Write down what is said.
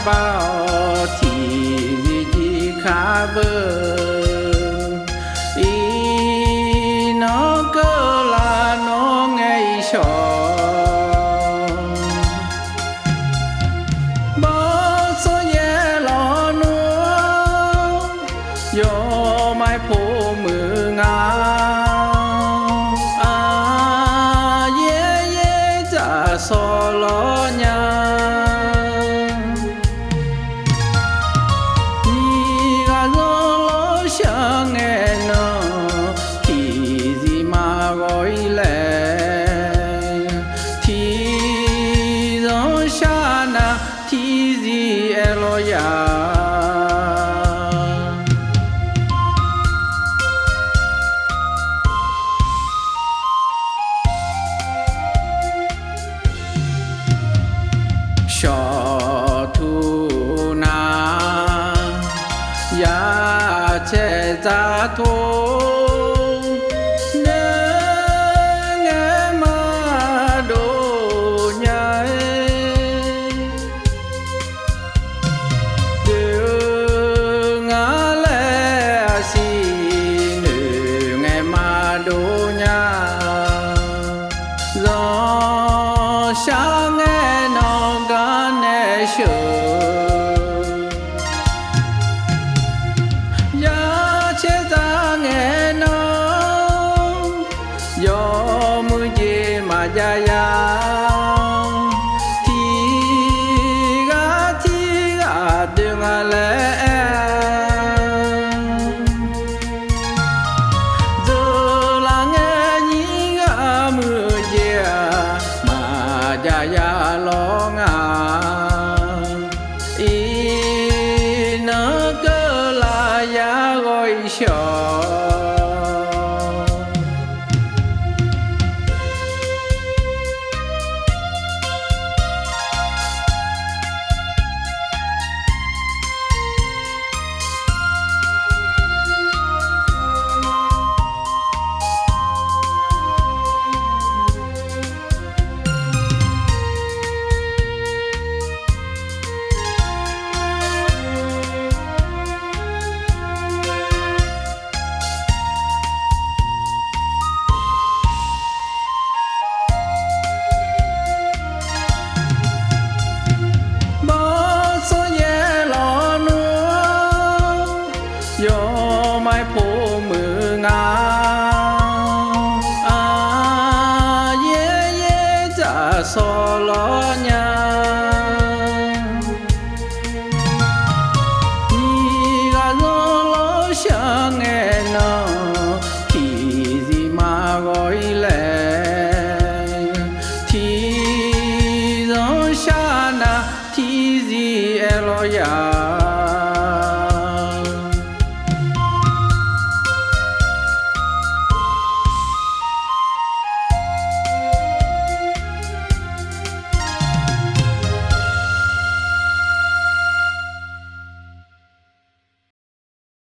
bao thì gì khá bơ ý nó cơ là nó ngày sò bao số ye lo núa yo mai phố mưa ngà so lo nhà ni ga lo sang nghe nó thì gì mà gọi lẽ thì gió xa na thì gì lo ya cho thu na ya che za thô nên nghe mà đồ nhai đường ngã lẽ xì nữ nghe mà đồ nhai gió sáng nghe nó ya che ta nghe nó do mưa về mà ya thì ga đường lẽ giờ là nghe nhí ga mưa về mà ya lo ngà nó cơ là ya gọi sò yo mai phố mưa ngà ye cha so lo nha ni ga lo sang nghe nó thì gì mà gọi lẽ thì gió xa na thì gì lo ya